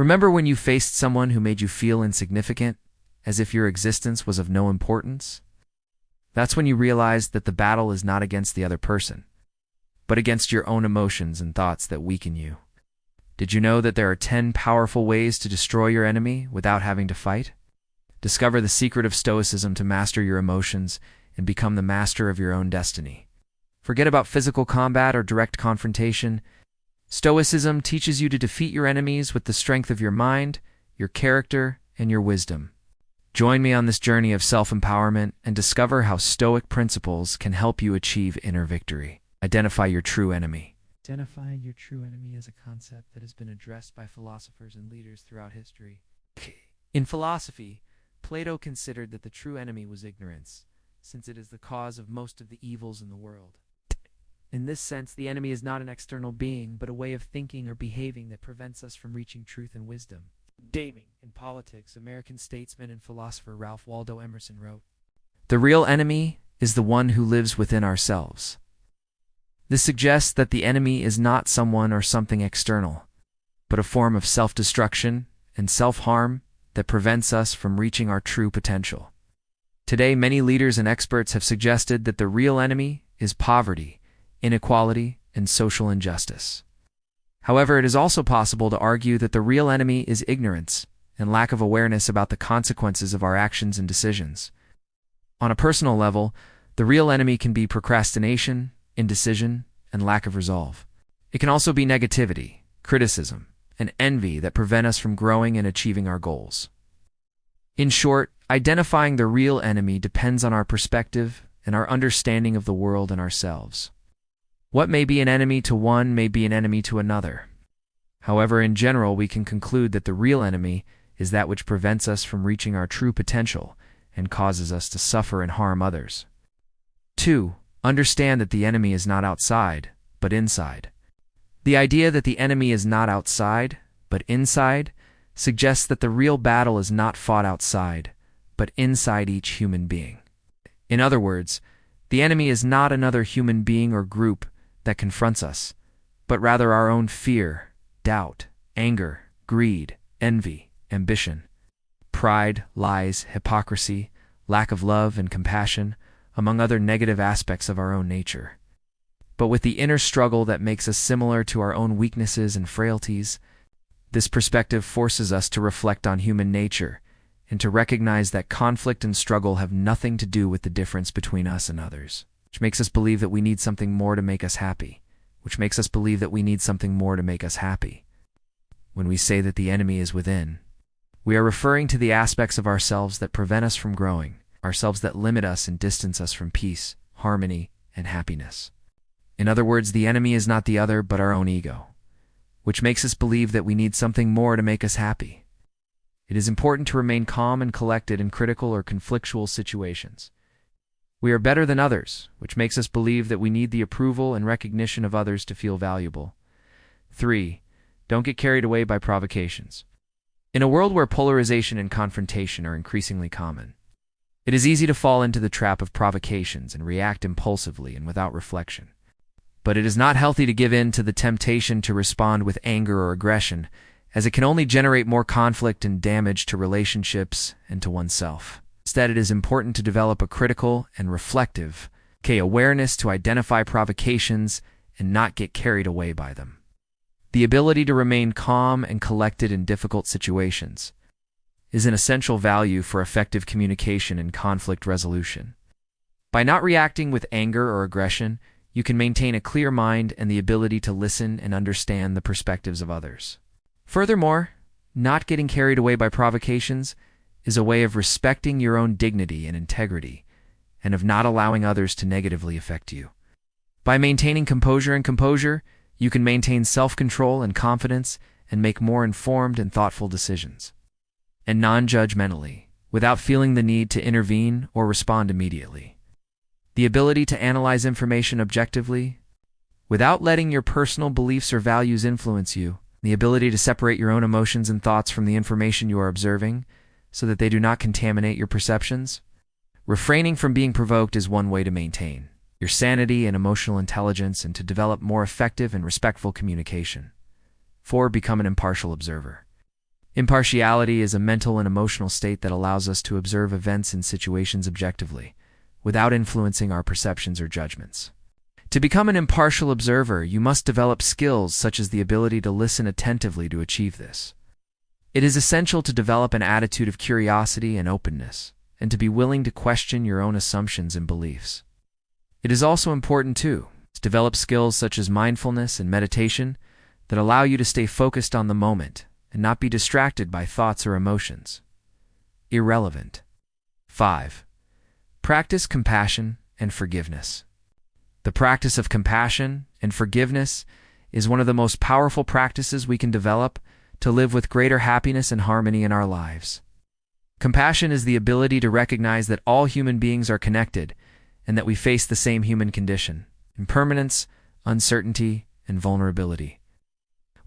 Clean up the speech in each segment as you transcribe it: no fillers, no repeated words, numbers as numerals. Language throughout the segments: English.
Remember when you faced someone who made you feel insignificant, as if your existence was of no importance? That's when you realized that the battle is not against the other person, but against your own emotions and thoughts that weaken you. Did you know that there are 10 powerful ways to destroy your enemy without having to fight? Discover the secret of Stoicism to master your emotions and become the master of your own destiny. Forget about physical combat or direct confrontation. Stoicism teaches you to defeat your enemies with the strength of your mind, your character, and your wisdom. Join me on this journey of self-empowerment and discover how Stoic principles can help you achieve inner victory. Identify your true enemy. Identifying your true enemy is a concept that has been addressed by philosophers and leaders throughout history. In philosophy, Plato considered that the true enemy was ignorance, since it is the cause of most of the evils in the world. In this sense, the enemy is not an external being, but a way of thinking or behaving that prevents us from reaching truth and wisdom. In politics, American statesman and philosopher Ralph Waldo Emerson wrote, "The real enemy is the one who lives within ourselves." This suggests that the enemy is not someone or something external, but a form of self-destruction and self-harm that prevents us from reaching our true potential. Today, many leaders and experts have suggested that the real enemy is poverty, inequality, and social injustice. However, it is also possible to argue that the real enemy is ignorance and lack of awareness about the consequences of our actions and decisions. On a personal level, the real enemy can be procrastination, indecision, and lack of resolve. It can also be negativity, criticism, and envy that prevent us from growing and achieving our goals. In short, identifying the real enemy depends on our perspective and our understanding of the world and ourselves. What may be an enemy to one may be an enemy to another. However, in general, we can conclude that the real enemy is that which prevents us from reaching our true potential and causes us to suffer and harm others. 2. Understand that the enemy is not outside, but inside. The idea that the enemy is not outside, but inside, suggests that the real battle is not fought outside, but inside each human being. In other words, the enemy is not another human being or group that confronts us, but rather our own fear, doubt, anger, greed, envy, ambition, pride, lies, hypocrisy, lack of love and compassion, among other negative aspects of our own nature. But with the inner struggle that makes us similar to our own weaknesses and frailties, this perspective forces us to reflect on human nature and to recognize that conflict and struggle have nothing to do with the difference between us and others, which makes us believe that we need something more to make us happy, When we say that the enemy is within, we are referring to the aspects of ourselves that prevent us from growing, ourselves that limit us and distance us from peace, harmony, and happiness. In other words, the enemy is not the other but our own ego, which makes us believe that we need something more to make us happy. It is important to remain calm and collected in critical or conflictual situations. We are better than others, which makes us believe that we need the approval and recognition of others to feel valuable. 3. Don't get carried away by provocations. In a world where polarization and confrontation are increasingly common, it is easy to fall into the trap of provocations and react impulsively and without reflection. But it is not healthy to give in to the temptation to respond with anger or aggression, as it can only generate more conflict and damage to relationships and to oneself. Instead, it is important to develop a critical and reflective awareness to identify provocations and not get carried away by them. The ability to remain calm and collected in difficult situations is an essential value for effective communication and conflict resolution. By not reacting with anger or aggression, you can maintain a clear mind and the ability to listen and understand the perspectives of others. Furthermore, not getting carried away by provocations is a way of respecting your own dignity and integrity, and of not allowing others to negatively affect you. By maintaining composure, you can maintain self-control and confidence and make more informed and thoughtful decisions. And non-judgmentally, without feeling the need to intervene or respond immediately. The ability to analyze information objectively, without letting your personal beliefs or values influence you. The ability to separate your own emotions and thoughts from the information you are observing, so that they do not contaminate your perceptions. Refraining from being provoked is one way to maintain your sanity and emotional intelligence and to develop more effective and respectful communication. 4. Become an impartial observer. Impartiality is a mental and emotional state that allows us to observe events and situations objectively, without influencing our perceptions or judgments. To become an impartial observer, you must develop skills such as the ability to listen attentively to achieve this. It is essential to develop an attitude of curiosity and openness, and to be willing to question your own assumptions and beliefs. It is also important, too, to develop skills such as mindfulness and meditation that allow you to stay focused on the moment and not be distracted by thoughts or emotions. Irrelevant. 5. Practice compassion and forgiveness. The practice of compassion and forgiveness is one of the most powerful practices we can develop to live with greater happiness and harmony in our lives. Compassion is the ability to recognize that all human beings are connected and that we face the same human condition: impermanence, uncertainty, and vulnerability.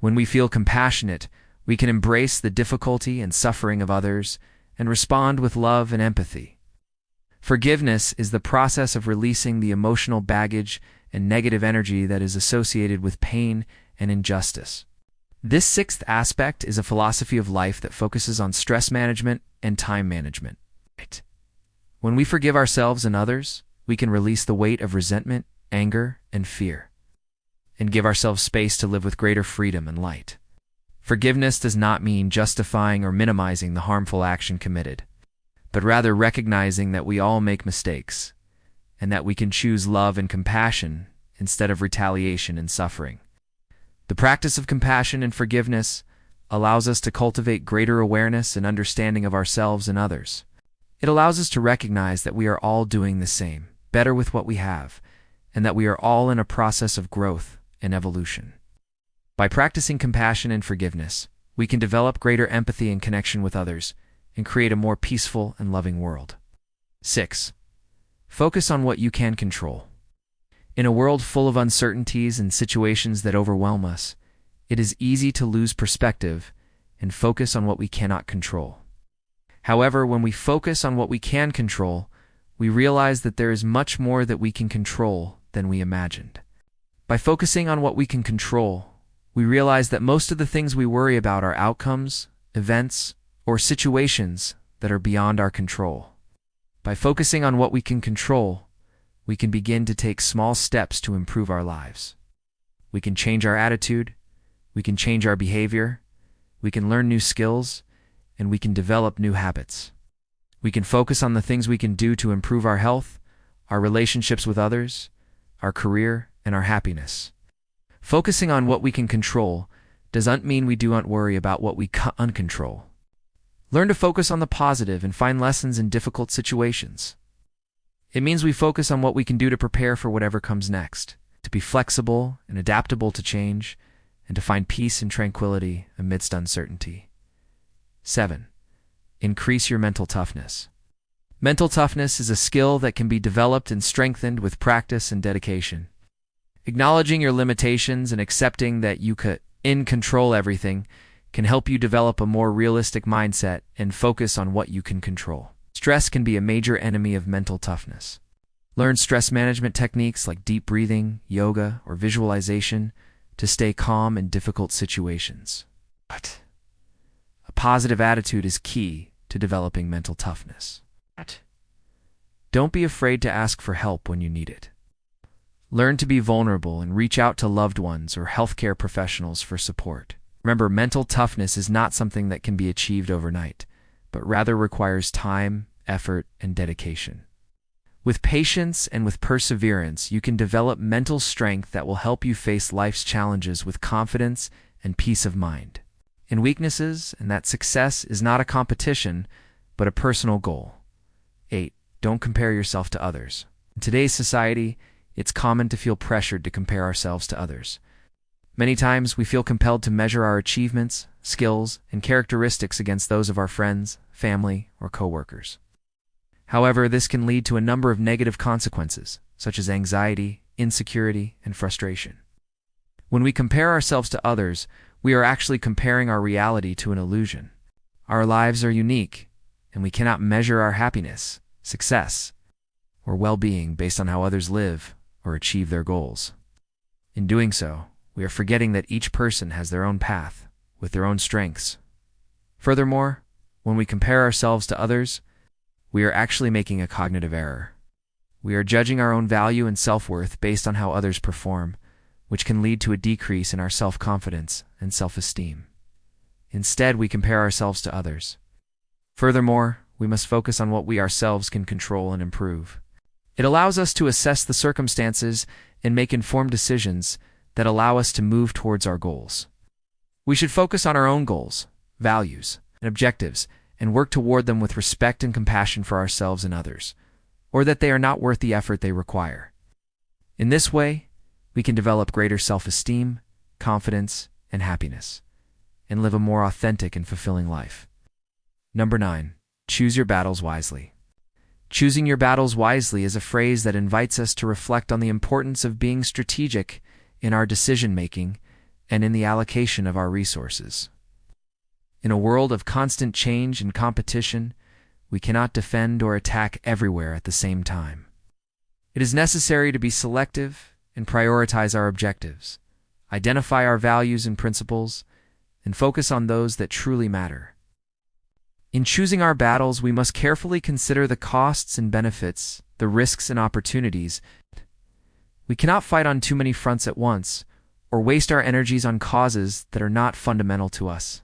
When we feel compassionate, we can embrace the difficulty and suffering of others and respond with love and empathy. Forgiveness is the process of releasing the emotional baggage and negative energy that is associated with pain and injustice. This sixth aspect is a philosophy of life that focuses on stress management and time management. When we forgive ourselves and others, we can release the weight of resentment, anger, and fear, and give ourselves space to live with greater freedom and light. Forgiveness does not mean justifying or minimizing the harmful action committed, but rather recognizing that we all make mistakes, and that we can choose love and compassion instead of retaliation and suffering. The practice of compassion and forgiveness allows us to cultivate greater awareness and understanding of ourselves and others. It allows us to recognize that we are all doing the same, better with what we have, and that we are all in a process of growth and evolution. By practicing compassion and forgiveness, we can develop greater empathy and connection with others and create a more peaceful and loving world. 6. Focus on what you can control. In a world full of uncertainties and situations that overwhelm us, it is easy to lose perspective and focus on what we cannot control. However, when we focus on what we can control, we realize that there is much more that we can control than we imagined. By focusing on what we can control, we realize that most of the things we worry about are outcomes, events, or situations that are beyond our control. By focusing on what we can control, we can begin to take small steps to improve our lives. We can change our attitude, we can change our behavior, we can learn new skills, and we can develop new habits. We can focus on the things we can do to improve our health, our relationships with others, our career, and our happiness. Focusing on what we can control doesn't mean we do not worry about what we can't control. Learn to focus on the positive and find lessons in difficult situations. It means we focus on what we can do to prepare for whatever comes next, to be flexible and adaptable to change, and to find peace and tranquility amidst uncertainty. 7. Increase your mental toughness. Mental toughness is a skill that can be developed and strengthened with practice and dedication. Acknowledging your limitations and accepting that you can't control everything can help you develop a more realistic mindset and focus on what you can control. Stress can be a major enemy of mental toughness. Learn stress management techniques like deep breathing, yoga, or visualization to stay calm in difficult situations. A positive attitude is key to developing mental toughness. Don't be afraid to ask for help when you need it. Learn to be vulnerable and reach out to loved ones or healthcare professionals for support. Remember, mental toughness is not something that can be achieved overnight, but rather requires time, effort, and dedication. With patience and with perseverance, you can develop mental strength that will help you face life's challenges with confidence and peace of mind. In weaknesses, and that success is not a competition, but a personal goal. 8. Don't compare yourself to others. In today's society, it's common to feel pressured to compare ourselves to others. Many times, we feel compelled to measure our achievements, skills, and characteristics against those of our friends, family, or coworkers. However, this can lead to a number of negative consequences, such as anxiety, insecurity, and frustration. When we compare ourselves to others, we are actually comparing our reality to an illusion. Our lives are unique, and we cannot measure our happiness, success, or well-being based on how others live or achieve their goals. In doing so, we are forgetting that each person has their own path, with their own strengths, Furthermore, when we compare ourselves to others, we are actually making a cognitive error. We are judging our own value and self-worth based on how others perform, which can lead to a decrease in our self-confidence and self-esteem. Instead, we compare ourselves to others. Furthermore, we must focus on what we ourselves can control and improve. It allows us to assess the circumstances and make informed decisions that allow us to move towards our goals. We should focus on our own goals, values, and objectives, and work toward them with respect and compassion for ourselves and others, or that they are not worth the effort they require. In this way, we can develop greater self-esteem, confidence, and happiness, and live a more authentic and fulfilling life. Number 9. Choose your battles wisely. Choosing your battles wisely is a phrase that invites us to reflect on the importance of being strategic in our decision-making and in the allocation of our resources. In a world of constant change and competition, we cannot defend or attack everywhere at the same time. It is necessary to be selective and prioritize our objectives, identify our values and principles, and focus on those that truly matter. In choosing our battles, we must carefully consider the costs and benefits, the risks and opportunities. We cannot fight on too many fronts at once, or waste our energies on causes that are not fundamental to us.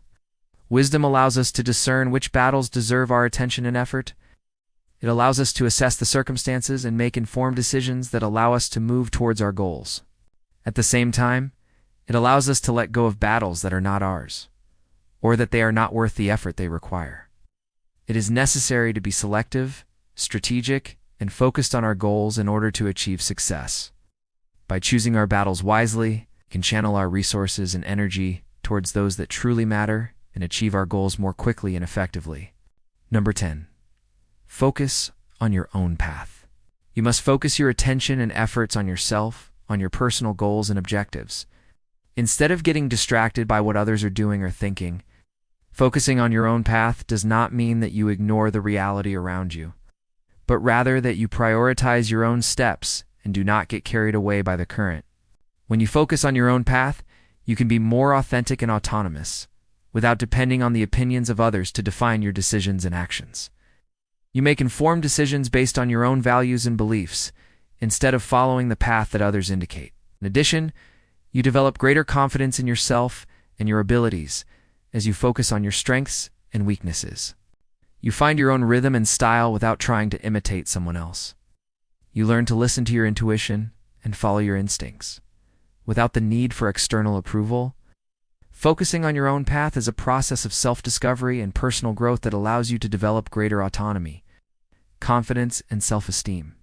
Wisdom allows us to discern which battles deserve our attention and effort. It allows us to assess the circumstances and make informed decisions that allow us to move towards our goals. At the same time, it allows us to let go of battles that are not ours, or that they are not worth the effort they require. It is necessary to be selective, strategic, and focused on our goals in order to achieve success. By choosing our battles wisely, we can channel our resources and energy towards those that truly matter and achieve our goals more quickly and effectively. Number 10. Focus on your own path. You must focus your attention and efforts on yourself, on your personal goals and objectives. Instead of getting distracted by what others are doing or thinking, focusing on your own path does not mean that you ignore the reality around you, but rather that you prioritize your own steps and do not get carried away by the current. When you focus on your own path, you can be more authentic and autonomous, without depending on the opinions of others to define your decisions and actions. You make informed decisions based on your own values and beliefs, instead of following the path that others indicate. In addition, you develop greater confidence in yourself and your abilities as you focus on your strengths and weaknesses. You find your own rhythm and style without trying to imitate someone else. You learn to listen to your intuition and follow your instincts, without the need for external approval. Focusing on your own path is a process of self-discovery and personal growth that allows you to develop greater autonomy, confidence, and self-esteem.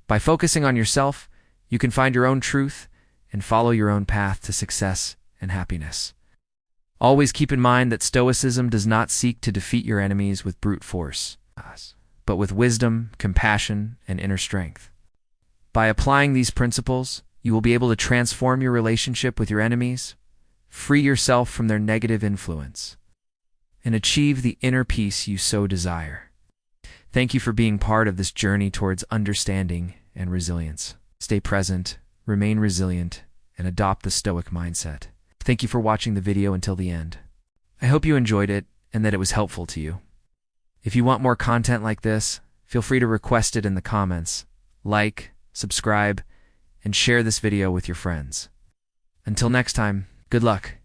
By focusing on yourself, you can find your own truth and follow your own path to success and happiness. Always keep in mind that Stoicism does not seek to defeat your enemies with brute force, but with wisdom, compassion, and inner strength. By applying these principles, you will be able to transform your relationship with your enemies, free yourself from their negative influence, and achieve the inner peace you so desire. Thank you for being part of this journey towards understanding and resilience. Stay present, remain resilient, and adopt the Stoic mindset. Thank you for watching the video until the end. I hope you enjoyed it and that it was helpful to you. If you want more content like this, feel free to request it in the comments. Like, subscribe, and share this video with your friends. Until next time, good luck.